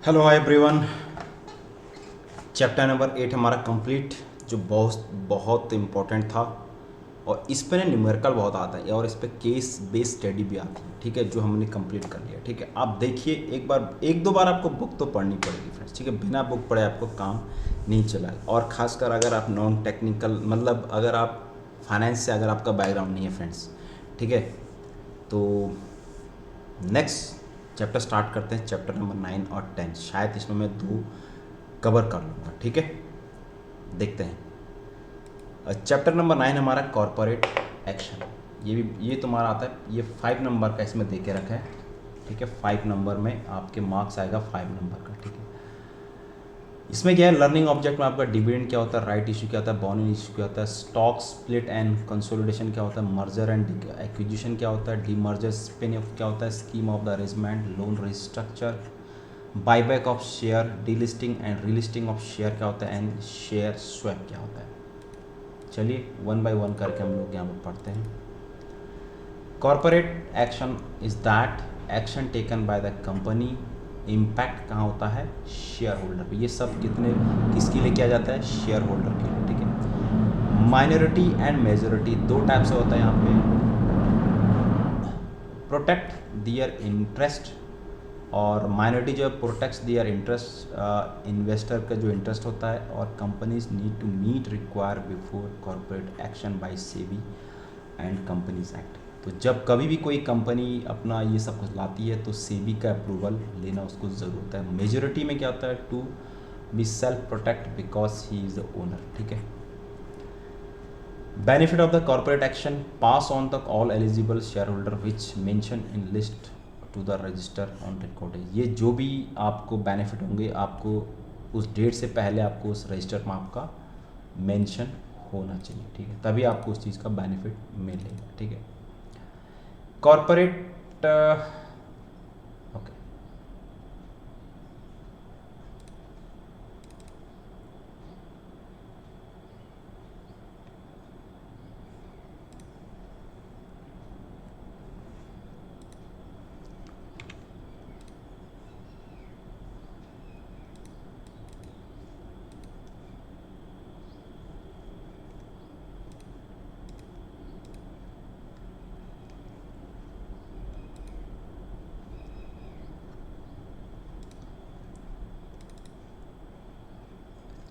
Hello hi everyone. Chapter number 8 हमारा complete, जो बहुत बहुत इम्पोर्टेंट था। और इस पे ना न्यूमेरिकल बहुत आता है और इस पे केस बेस्ड स्टडी भी आती है। ठीक है, जो हमने कंप्लीट कर लिया। ठीक है, आप देखिए, एक दो बार आपको बुक तो पढ़नी पड़ेगी फ्रेंड्स। ठीक है, बिना बुक पढ़े आपको काम नहीं चलाए। और ख़ासकर अगर आप नॉन टेक्निकल, मतलब अगर आप फाइनेंस से अगर आपका बैकग्राउंड नहीं है फ्रेंड्स। ठीक है, तो नेक्स्ट चैप्टर स्टार्ट करते हैं। चैप्टर नंबर 9 और 10, शायद इसमें मैं दो कवर कर लूँगा। ठीक है, देखते हैं। चैप्टर नंबर 9 हमारा कॉरपोरेट एक्शन। ये तुम्हारा आता है, ये 5 नंबर का इसमें दे के रखा है। ठीक है, 5 नंबर में आपके मार्क्स आएगा 5 नंबर का। ठीक है, इसमें क्या है, लर्निंग ऑब्जेक्ट में आपका डिविडेंड क्या होता है, राइट इशू क्या होता है, बॉन्ड इशू क्या होता है, स्टॉक स्प्लिट एंड कंसोलिडेशन क्या होता है, मर्जर एंड एक्विजिशन क्या होता है, डीमर्जर स्पिन ऑफ क्या होता है, scheme of the arrangement, loan restructure, buyback of share, delisting and relisting of share क्या होता है, एंड शेयर स्वैप क्या होता है। चलिए वन बाय वन करके हम लोग यहाँ पर पढ़ते हैं। Corporate action is that action taken by the company. Impact कहाँ होता है, शेयर होल्डर पे। ये सब किसके लिए किया जाता है, शेयर होल्डर के लिए। ठीक है, माइनॉरिटी एंड मेजोरिटी दो टाइप से होता है यहाँ पे। प्रोटेक्ट दियर इंटरेस्ट, और माइनॉरिटी जो प्रोटेक्ट्स दियर इंटरेस्ट, इन्वेस्टर का जो इंटरेस्ट होता है। और companies need to meet require before corporate action by SEBI and companies act. तो जब कभी भी कोई कंपनी अपना ये सब कुछ लाती है तो सेबी का अप्रूवल लेना उसको ज़रूरत है। मेजोरिटी में क्या होता है, to be self protect because he is the owner. ठीक है, benefit of the corporate action, pass on तक all eligible share holder which mention in list to the register on record. ये जो भी आपको बेनिफिट होंगे, आपको उस डेट से पहले आपको उस रजिस्टर में आपका मेंशन होना चाहिए। ठीक है, तभी आपको उस चीज़ का बेनिफिट मिलेगा। ठीक है, कॉर्पोरेट ओके।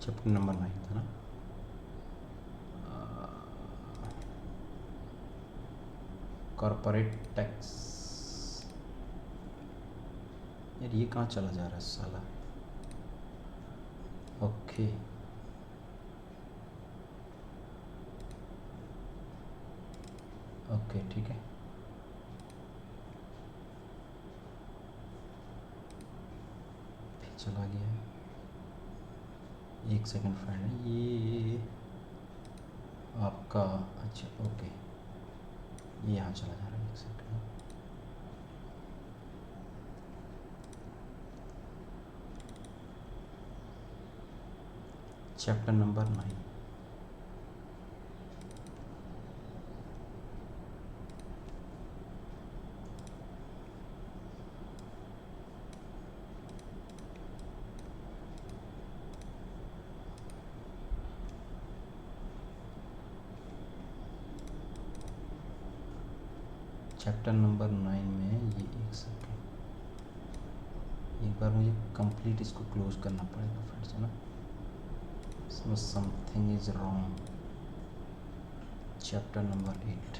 चैप्टर नंबर 9 था ना। Corporate tax. यार ये कहाँ चला जा रहा है साला। ओके, ओके ठीक है। फिर चला गया है। एक सेकंड फ्रेंड, ये आपका, अच्छा ओके, ये यहाँ चला जा रहा है। एक second, chapter number 9। Chapter number 9 में ये, एक सेकंड, एक बार मुझे कंप्लीट इसको क्लोज करना पड़ेगा फ्रेंड्स, है ना। इसमें something is wrong. Chapter number 8,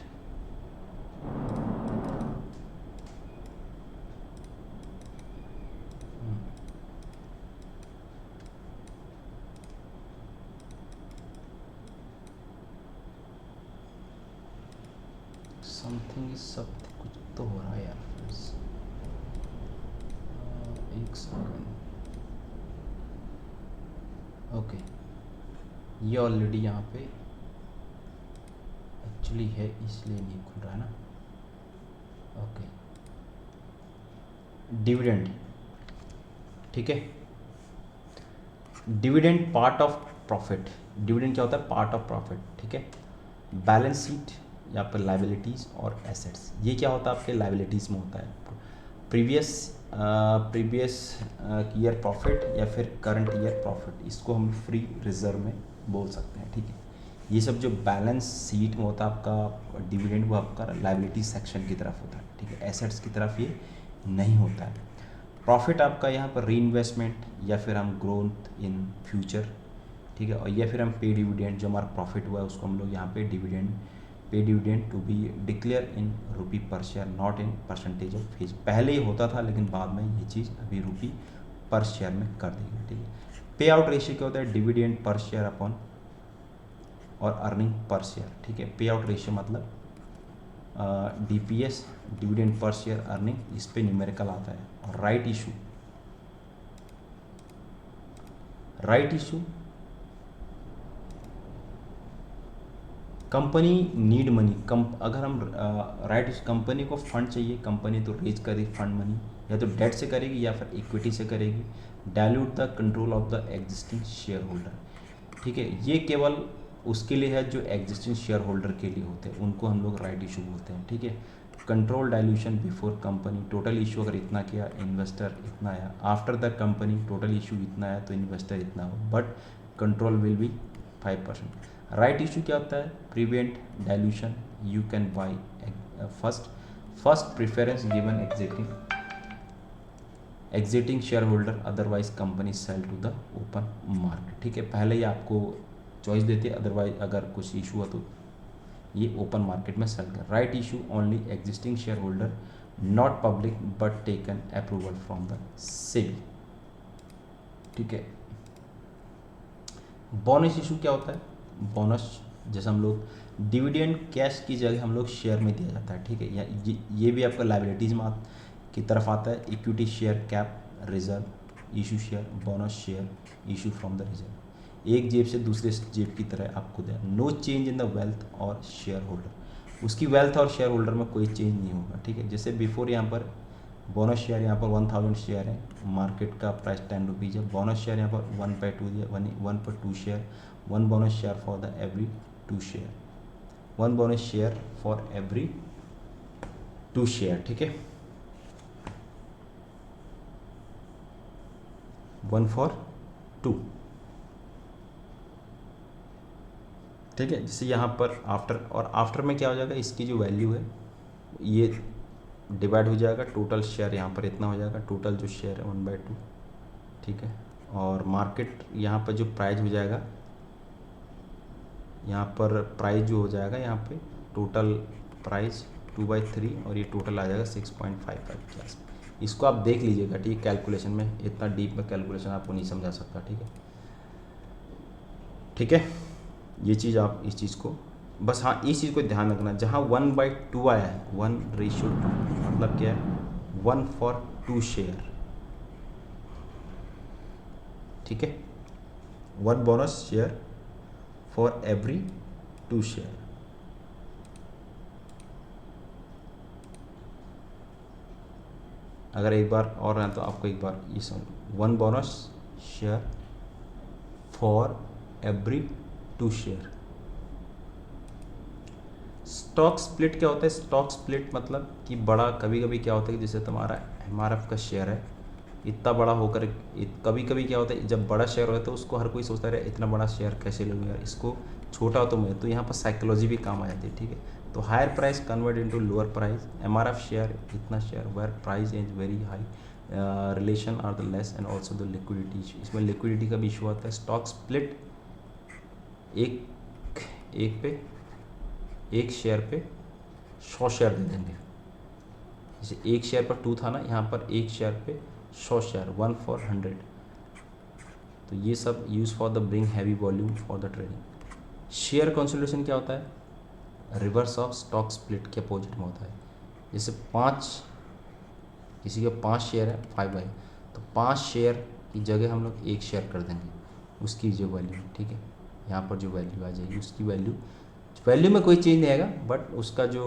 something is something, कुछ तो हो रहा है यार फ्रेंड्स। एक सेकंड, ओके, ये ऑलरेडी यहाँ पे एक्चुअली है, इसलिए नहीं खुल रहा है ना। Okay, dividend. ठीक है, dividend part of profit. Dividend क्या होता है, पार्ट ऑफ प्रॉफिट। ठीक है, बैलेंस शीट या पर लाइबिलिटीज़ और एसेट्स। ये क्या होता है, आपके लाइबिलिटीज़ में होता है। प्रीवियस प्रीवियस ईयर प्रॉफिट या फिर करंट ईयर प्रॉफिट, इसको हम फ्री रिजर्व में बोल सकते हैं। ठीक है, ये सब जो बैलेंस शीट में होता है आपका डिविडेंड, वो आपका लायबिलिटी सेक्शन की तरफ होता है। ठीक है, एसेट्स की तरफ ये नहीं होता है। प्रॉफिट आपका यहाँ पर री इन्वेस्टमेंट या फिर हम ग्रोथ इन फ्यूचर, ठीक है, और या फिर हम पे डिविडेंड, जो हमारा प्रॉफिट हुआ है उसको हम लोग यहाँ पे dividend, pay dividend to be declare in rupee per share, not in percentage of face. पहले ही होता था लेकिन बाद में ये चीज़ अभी रुपी पर शेयर में कर दी गई। ठीक है, पे आउट रेशियो क्या होता है, डिविडेंड पर शेयर अपॉन और अर्निंग पर शेयर। ठीक है, पे आउट रेशियो मतलब DPS, dividend per share earning, इस पे न्यूमेरिकल आता है। और right issue, right issue company need money, अगर हम राइट कंपनी को फंड चाहिए, कंपनी तो रेज करेगी फंड मनी, या तो डेट से करेगी या फिर इक्विटी से करेगी, dilute the control of the existing share holder. ठीक है, ये केवल उसके लिए है जो एग्जिस्टिंग शेयर होल्डर के लिए होते हैं, उनको हम लोग राइट इशू बोलते हैं। ठीक है, control dilution before company, total issue अगर इतना किया इन्वेस्टर इतना आया, after the company total issue इतना आया तो इन्वेस्टर इतना हो, but control will be 5%। Right issue क्या होता है, prevent dilution, you can buy first preference given existing shareholder, otherwise company sell to the open market. ठीक है, पहले ही आपको चॉइस देते, अदरवाइज अगर कुछ इशू हो तो ये ओपन मार्केट में सेल कर। Right issue only existing share holder, not public but taken approval from the SEBI. ठीक है, बोनस इशू क्या होता है, बोनस जैसे हम लोग डिविडेंड कैश की जगह हम लोग शेयर में दिया जाता है। ठीक है, या ये भी आपका लायबिलिटीज में की तरफ आता है। Equity share cap reserve, issue share, bonus share, issue from the reserve, एक जेब से दूसरे जेब की तरह आपको दिया। No change in the wealth और शेयर होल्डर, उसकी वेल्थ और शेयर होल्डर में कोई चेंज नहीं होगा। ठीक है, जैसे बिफोर यहाँ पर बोनस शेयर यहाँ पर 1000 शेयर है, मार्केट का प्राइस 10 रुपीज़ है। बोनस शेयर यहाँ पर 1/2 दिया, 1/2 share, 1 bonus share for the every 2 share, 1 bonus share for every 2 share. ठीक है, 1 for 2। ठीक है, जैसे यहाँ पर आफ्टर, और आफ्टर में क्या हो जाएगा, इसकी जो वैल्यू है ये डिवाइड हो जाएगा, टोटल शेयर यहाँ पर इतना हो जाएगा, टोटल जो शेयर है 1/2। ठीक है, और मार्केट यहाँ पर जो प्राइस हो जाएगा, यहाँ पर प्राइस जो हो जाएगा, यहाँ पे टोटल प्राइस 2/3 और ये टोटल आ जाएगा 6.55 के आसपास। इसको आप देख लीजिएगा। ठीक है, कैलकुलेशन में इतना डीप में कैलकुलेशन आपको नहीं समझा सकता। ठीक है, ठीक है, ये चीज़ आप इस चीज़ को बस, हाँ इस चीज़ को ध्यान रखना, जहाँ 1/2 आया है, 1:2 मतलब क्या है, 1 for 2 शेयर। ठीक है, 1 bonus share for every 2 share. अगर एक बार और है तो आपको एक बार ये समझ, 1 bonus share for every 2 share. Stock split क्या होता है, स्टॉक स्प्लिट मतलब कि बड़ा, कभी कभी क्या होता है कि जैसे तुम्हारा MRF का शेयर है इतना बड़ा होकर, कभी कभी क्या होता है जब बड़ा शेयर होता है तो उसको हर कोई सोचता है इतना बड़ा शेयर कैसे लूँ यार, इसको छोटा हो तो मैं, तो यहाँ पर साइकोलॉजी भी काम आ जाती है। ठीक है, तो higher price convert into lower price, MRF share इतना share where price is very high, relation are the less and also the liquidity issue, इसमें लिक्विडिटी का भी इशू आता है। स्टॉक स्प्लिट एक शेयर पे 100 शेयर दे देंगे, जैसे एक शेयर पर 2 था ना, यहाँ पर एक शेयर पे 100 शेयर, 1 for 100। तो ये सब use for the bring heavy volume for the trading. Share consolidation क्या होता है, रिवर्स ऑफ स्टॉक स्प्लिट के अपोजिट में होता है। जैसे 5, किसी के 5 शेयर है 5 है, तो 5 शेयर की जगह हम लोग 1 शेयर कर देंगे, उसकी जो वैल्यू, ठीक है, यहाँ पर जो वैल्यू आ जाएगी उसकी वैल्यू में कोई चेंज नहीं आएगा, बट उसका जो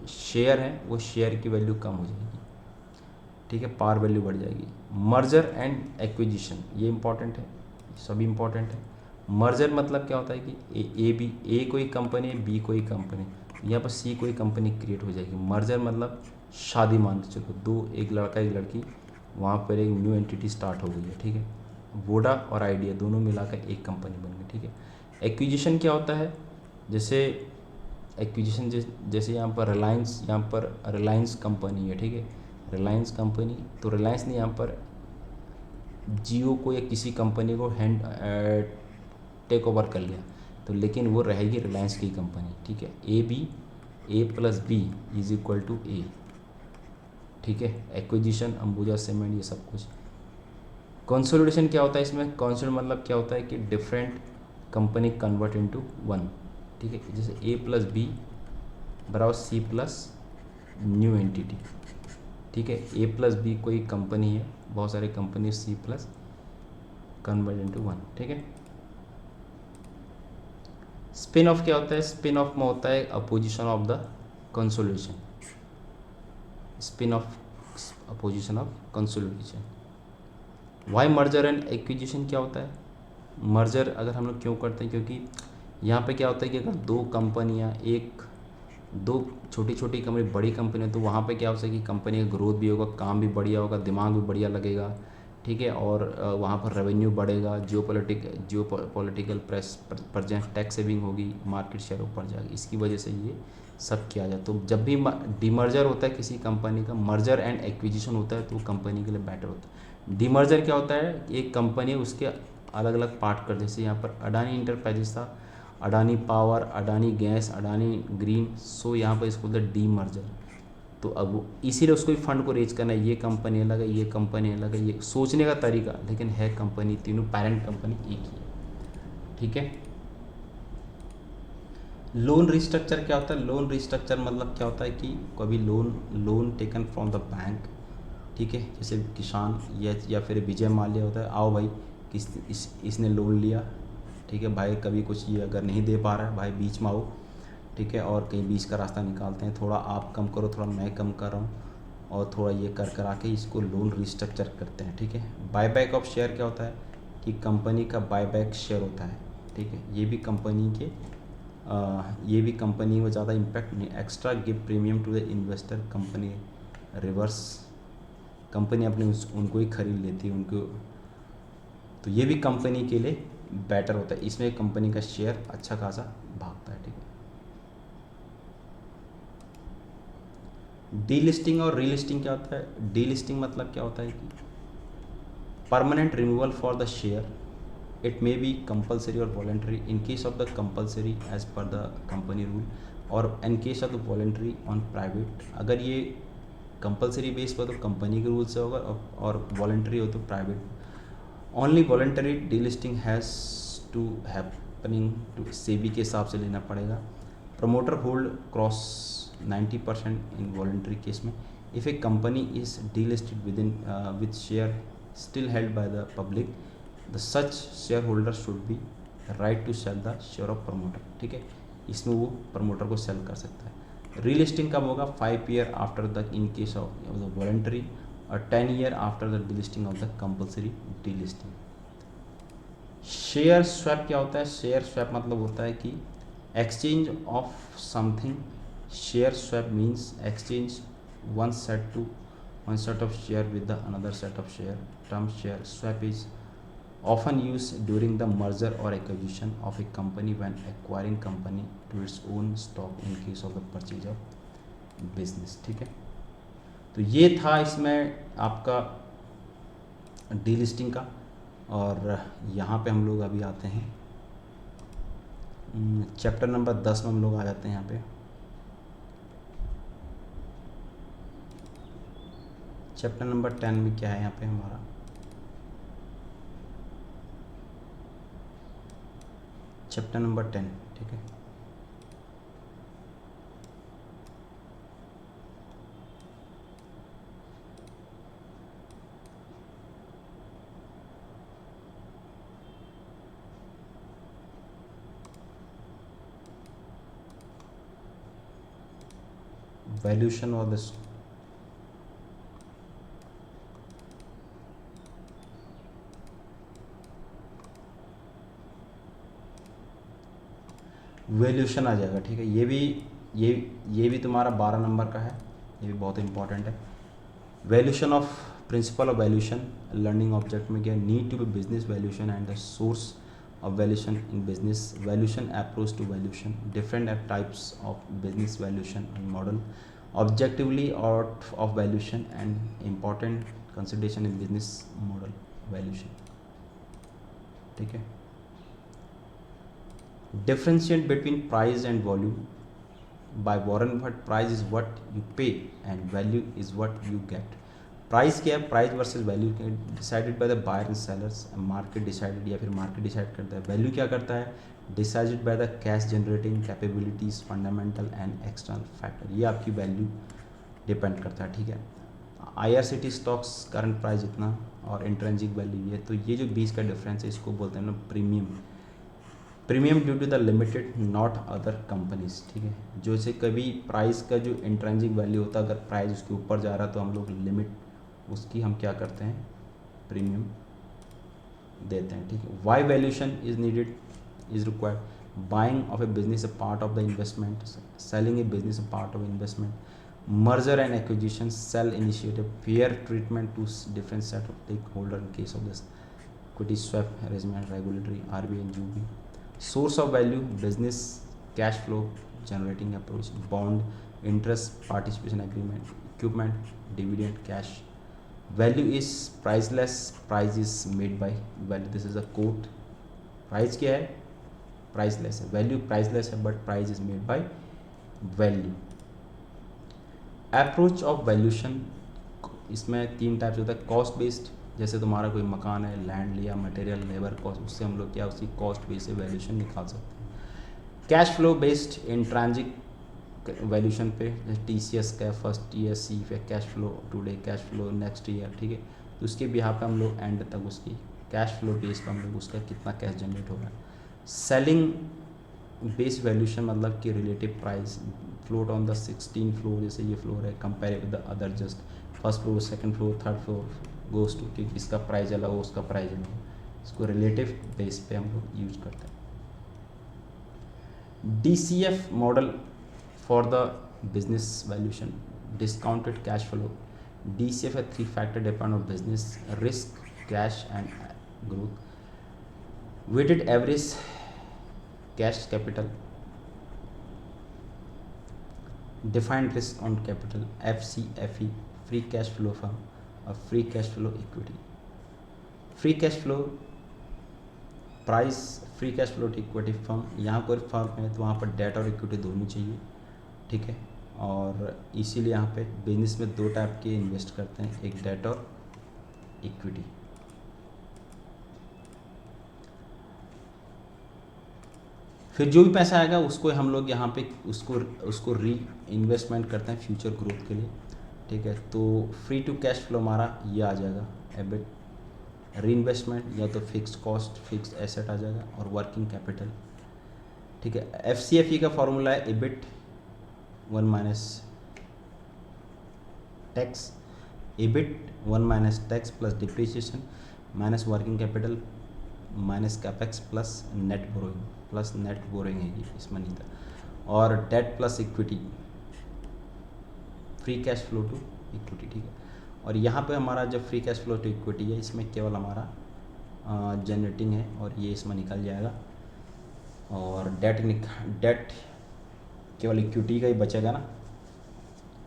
शेयर है वो शेयर की वैल्यू कम हो जाएगी। ठीक है, पार वैल्यू बढ़ जाएगी। मर्जर एंड एक्विजिशन, ये इंपॉर्टेंट है, सभी इंपॉर्टेंट है। मर्जर मतलब क्या होता है कि ए कोई कंपनी है, बी कोई कंपनी, यहाँ पर सी कोई कंपनी क्रिएट हो जाएगी। मर्जर मतलब शादी मान के चलो, एक लड़का एक लड़की वहाँ पर एक न्यू एंटिटी स्टार्ट हो गई है, ठीक है। वोडा और आइडिया दोनों मिलाकर एक कंपनी बन गई, ठीक है। एक्विजिशन क्या होता है, जैसे एक्विजिशन जैसे यहाँ पर रिलायंस कंपनी है, ठीक है। रिलायंस कंपनी, तो रिलायंस ने यहाँ पर जियो को या किसी कंपनी को टेक ओवर कर लिया, तो लेकिन वो रहेगी रिलायंस की कंपनी, ठीक है। A+B is equal to A, ठीक है। एक्विजिशन, अंबुजा सीमेंट, ये सब कुछ। कंसोलिडेशन क्या होता है इसमें, कंसोलिडेशन मतलब क्या होता है कि different company convert into one, ठीक है। जैसे A+B बराबर C+ न्यू एंटिटी, ठीक है। A+B कोई कंपनी है, बहुत सारे company C+ convert into one, ठीक है। स्पिन ऑफ क्या होता है, स्पिन ऑफ में होता है opposition of the consolidation, spin off opposition of consolidation. Why merger and acquisition क्या होता है, मर्जर अगर हम लोग क्यों करते हैं, क्योंकि यहाँ पे क्या होता है कि अगर दो कंपनियाँ, दो छोटी छोटी कंपनी बड़ी कंपनी है, तो वहाँ पे क्या हो सके कि कंपनी का ग्रोथ भी होगा, काम भी बढ़िया होगा, दिमाग भी बढ़िया लगेगा, ठीक है। और वहाँ पर रेवेन्यू बढ़ेगा, जियोपॉलिटिकल प्रेजेंस, टैक्स सेविंग होगी, मार्केट शेयर ऊपर जाएगी, इसकी वजह से ये सब किया जाए। तो जब भी डीमर्जर होता है किसी कंपनी का, मर्जर एंड एक्विजिशन होता है, तो कंपनी के लिए बेटर होता है। डीमर्जर क्या होता है, एक कंपनी उसके अलग अलग पार्ट कर, जैसे यहाँ पर अडानी इंटरप्राइजेस था, Adani power, Adani gas, Adani green, so यहाँ पर इसको बोलते हैं डीमर्जर। तो अब वो इसीलिए उसको भी फंड को रेज करना है, ये कंपनी अलग है, ये कंपनी अलग है, ये सोचने का तरीका, लेकिन है कंपनी, तीनों पेरेंट कंपनी एक ही है, ठीक है। लोन रिस्ट्रक्चर क्या होता है, लोन रिस्ट्रक्चर मतलब क्या होता है कि कभी loan taken from the bank, ठीक है। जैसे किसान या फिर विजय माल्या होता है, आओ भाई इसने लोन लिया, ठीक है भाई, कभी कुछ ये अगर नहीं दे पा रहा है भाई बीच में आओ, ठीक है, और कहीं बीच का रास्ता निकालते हैं, थोड़ा आप कम करो, थोड़ा मैं कम कर रहा हूँ, और थोड़ा ये कर आके इसको लोन रिस्ट्रक्चर करते हैं, ठीक है। बायबैक ऑफ शेयर क्या होता है कि कंपनी का बायबैक शेयर होता है, ठीक है। ये भी कंपनी में ज़्यादा इम्पैक्ट नहीं, extra give premium to the investor, company reverse, company अपने उनको ही खरीद लेती है उनको, तो ये भी कंपनी के लिए बेटर होता है, इसमें कंपनी का शेयर अच्छा खासा भागता है, ठीक है। डीलिस्टिंग और रीलिस्टिंग क्या होता है, डीलिस्टिंग मतलब क्या होता है कि permanent removal for the share, it may be compulsory और voluntary, in case of the compulsory as per the company rule, और in case of the voluntary on private, अगर ये कंपलसरी बेस पर तो कंपनी के रूल से होगा, और वॉलेंट्री हो तो private. Only voluntary delisting has to happening to SEBI के हिसाब से लेना पड़ेगा। Promoter hold cross 90% in voluntary case में। If a company is delisted with share still held by the public, the such shareholder should be right to sell the share of promoter, ठीक है। इसमें वो promoter को cell कर सकता है। Relisting कब होगा, 5 year after the in case of the voluntary, और 10 year after the delisting of the compulsory delisting. Share swap क्या होता है, शेयर स्वैप मतलब होता है कि exchange of something. Share swap means exchange one set of share with the another set of share. Term share swap is often used during the merger or acquisition of a company when acquiring company to its own stock in case of the purchase of business, ठीक है। तो ये था इसमें आपका delisting का, और यहाँ पे हम लोग अभी आते हैं चैप्टर नंबर 10 में हम लोग आ जाते हैं। यहाँ पे चैप्टर नंबर 10 में क्या है, यहाँ पे हमारा चैप्टर नंबर 10, ठीक है। वैल्यूशन और दिस वैल्यूशन आ जाएगा, ठीक है। ये भी तुम्हारा 12 नंबर का है, ये भी बहुत इंपॉर्टेंट है। Valuation of principle of valuation learning object में क्या, need to be business valuation and the source of valuation in business, valuation approach to valuation, different types of business valuation and model, objectively out of valuation and important consideration in business model valuation. ठीक है. Differentiate between price and volume by Warren Buffett. Price is what you pay and value is what you get. Price क्या है, price versus value decided by the buyer and sellers, market decided या फिर market decide करता है. Value क्या करता है, decided by the cash generating capabilities fundamental and external factor. ये आपकी वैल्यू डिपेंड करता है. ठीक है. IRCT स्टॉक्स करंट प्राइस इतना और इंट्रेंसिक वैल्यू ये, तो ये जो बीच का डिफरेंस है इसको बोलते हैं ना premium. Premium due to the limited not other companies. ठीक है. जैसे कभी प्राइस का जो इंट्रेंसिक वैल्यू होता है, अगर प्राइस उसके ऊपर जा रहा है तो हम लोग लिमिट उसकी हम क्या करते हैं, प्रीमियम देते हैं. ठीक है. Why valuation is needed is required, buying of a business a part of the investment, selling a business a part of investment, merger and acquisition, sell initiative, fair treatment to different set of stakeholder in case of this equity swap arrangement, regulatory, RBI and UB. Source of value, business, cash flow generating approach, bond, interest, participation agreement, equipment, dividend, cash. Value is priceless, price is made by value. This is a quote. Price क्या है, priceless है, value priceless है, but price is made by value. Approach of valuation, इसमें 3 types होता है. Cost based, जैसे तुम्हारा कोई मकान है, लैंड लिया, मटेरियल, लेबर कॉस्ट, उससे हम लोग क्या उसकी कॉस्ट बेस से वैल्यूशन निकाल सकते हैं. Cash flow based intrinsic valuation पे, जैसे TCS का फर्स्ट ईयर, सी पे cash flow today, cash flow next year. ठीक है. तो उसके बिहाफ पे हम लोग एंड तक उसकी कैश फ्लो बेस पर हम लोग उसका कितना कैश जनरेट हो रहा है. सेलिंग बेस्ड वैल्यूशन मतलब कि relative price, float on the 16 floor, जैसे ये फ्लोर है, compare with the other, just first floor, second floor, third floor goes to, कि इसका प्राइस अलग हो, उसका प्राइस अलग हो. इसको रिलेटिव बेस पे हम लोग यूज करते हैं. DCF model for the business valuation, discounted cash flow. DCF है 3 factor depend on business, risk, cash and growth. Weighted average cash capital, defined risk on capital, FCFE, free cash flow firm और free cash flow equity. Free cash flow price, free cash flow equity firm, यहाँ कोई firm है तो वहाँ पर date और equity दोनों चाहिए. ठीक है. और इसीलिए यहाँ पे बिजनेस में 2 टाइप के इन्वेस्ट करते हैं, एक डेट और इक्विटी. फिर जो भी पैसा आएगा उसको हम लोग यहाँ पे उसको री इन्वेस्टमेंट करते हैं फ्यूचर ग्रोथ के लिए. ठीक है. तो फ्री टू कैश फ्लो हमारा ये आ जाएगा, एबिट, री इन्वेस्टमेंट या तो फिक्स कॉस्ट, फिक्स एसेट आ जाएगा, और वर्किंग कैपिटल. ठीक है. FCFE का फॉर्मूला है EBIT 1 minus tax, EBIT 1 minus tax plus depreciation minus working capital minus capex plus net borrowing, plus net borrowing है ये, इसमें नहीं था. और debt plus equity, free cash flow to equity. ठीक है. और यहाँ पे हमारा जब free cash flow to equity है, इसमें केवल हमारा जनरेटिंग है और ये इसमें निकल जाएगा. और डेट केवल इक्विटी का ही बचेगा ना.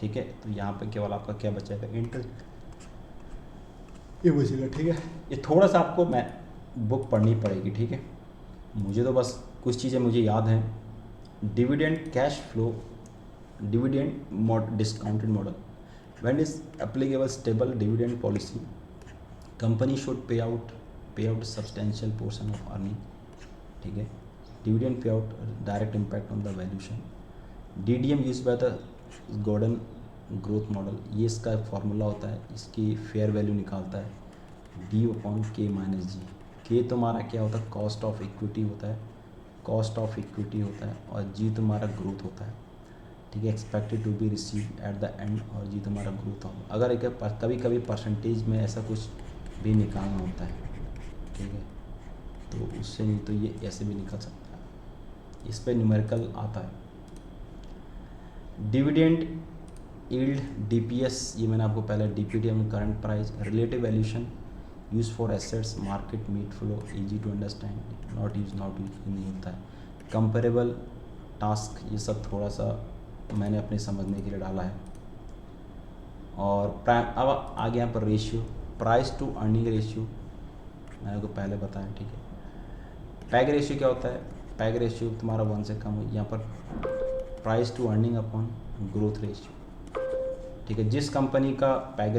ठीक है. तो यहाँ पे केवल आपका क्या बचेगा, इंटरेस्ट ये बचेगा. ठीक है. ये थोड़ा सा आपको मैं बुक पढ़नी पड़ेगी. ठीक है. मुझे तो बस कुछ चीज़ें मुझे याद हैं. Dividend cash flow, dividend discounted model, when is applicable stable dividend policy, company should pay out substantial portion of earning. ठीक है. Dividend pay out direct impact on the valuation. DDM use by the Gordon growth model, ये इसका formula होता है, इसकी fair value निकालता है D/K - G. K तुम्हारा क्या होता है, कॉस्ट ऑफ इक्विटी होता है, और G तुम्हारा ग्रोथ होता है. ठीक है. Expected to be receive at the end, और G तुम्हारा ग्रोथ होगा. अगर एक कभी परसेंटेज में ऐसा कुछ भी निकालना होता है. ठीक है. तो उससे नहीं तो ये ऐसे भी निकल सकता है, इस पर न्यूमेरिकल आता है. डिविडेंड यील्ड, डीपीएस, ये मैंने आपको पहले डीपीटी में current price, relative valuation, use for assets, market meet flow, easy to understand, not use नहीं होता है, कंपेरेबल टास्क, ये सब थोड़ा सा मैंने अपने समझने के लिए डाला है। और प्राइम, अब आ गया यहाँ पर ratio, price to earning ratio मैंने आपको पहले बताया, ठीक है। पैग रेशियो क्या होता है, पैग रेशियो तुम्हारा 1 से कम हो, यहाँ पर price to earning upon growth ratio, ठीक है। जिस कंपनी का पैग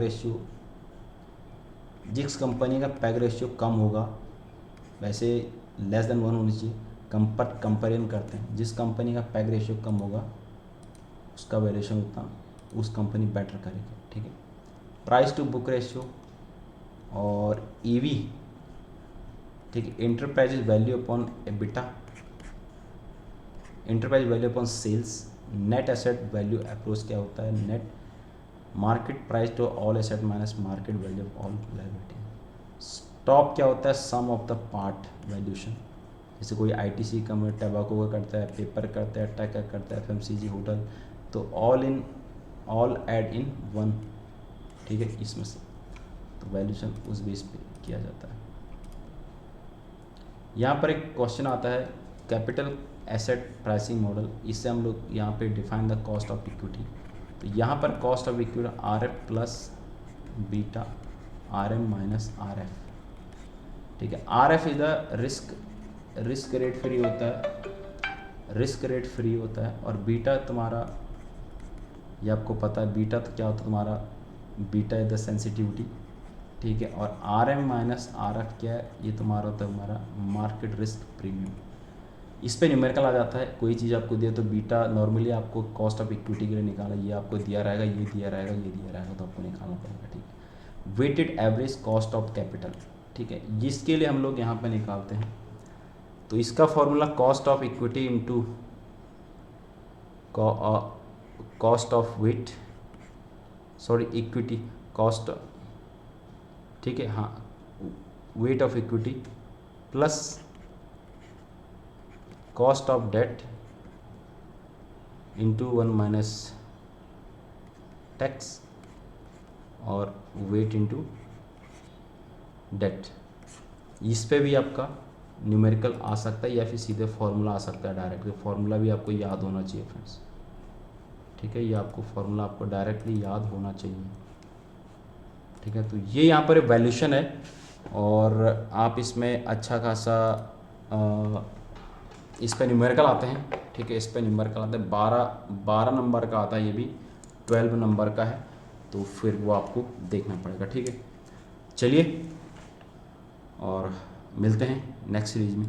रेशियो कम होगा, वैसे लेस देन 1 होनी चाहिए, कंपेरिजन करते हैं, जिस कंपनी का पैग रेशियो कम होगा उसका वैल्यूएशन उतना, उस कंपनी बेटर करेगी, ठीक है। प्राइस टू बुक रेशियो और ईवी, ठीक है। Enterprise value upon EBITDA, enterprise value upon sales, net asset value approach क्या होता है, net market price to all asset minus market value of all liability, stop क्या होता है, sum of the part valuation, जैसे कोई आईटीसी कंपनी टैबाको का करता है, पेपर करता है, टेक का करता है, एफएमसीजी, होटल, तो ऑल ऐड इन वन, ठीक है, इसमें से तो वैल्यूएशन उस बेस पे किया जाता है। यहाँ पर एक क्वेश्चन आता है कैपिटल एसेट प्राइसिंग मॉडल, इससे हम लोग यहाँ पे define the cost of equity, तो यहाँ पर cost of equity R F plus beta R M minus R F, ठीक है। R F is the risk rate free होता है, रिस्क रेट फ्री होता है, और बीटा तुम्हारा, ये आपको पता है बीटा तो क्या होता है तुम्हारा, बीटा इज द सेंसिटिविटी, ठीक है। और R M minus R F क्या है, ये तुम्हारा होता है हमारा मार्केट रिस्क प्रीमियम। इस पे न्यूमेरिकल आ जाता है, कोई चीज़ आपको दिया तो बीटा नॉर्मली आपको कॉस्ट ऑफ इक्विटी के लिए निकाला, ये आपको दिया रहेगा, ये दिया रहेगा, ये दिया रहेगा, तो आपको निकालना पड़ेगा, ठीक है। Weighted average cost of capital, ठीक है, जिसके लिए हम लोग यहाँ पे निकालते हैं, तो इसका formula cost of equity into cost of weight, sorry equity cost, ठीक है, हाँ, weight of equity plus cost of debt into 1 minus tax और वेट इंटू डेट। इस पे भी आपका न्यूमेरिकल आ सकता है या फिर सीधे फॉर्मूला आ सकता है डायरेक्टली, फॉर्मूला भी आपको याद होना चाहिए फ्रेंड्स, ठीक है। ये आपको फॉर्मूला आपको डायरेक्टली याद होना चाहिए, ठीक है। तो ये यहाँ पर वैल्यूशन है, और आप इसमें अच्छा खासा इस पर न्यूमेरिकल आते हैं, ठीक है, इस पर न्यूमेरिकल आते हैं, 12 नंबर का आता है, ये भी 12 नंबर का है, तो फिर वो आपको देखना पड़ेगा, ठीक है। चलिए और मिलते हैं नेक्स्ट सीरीज में।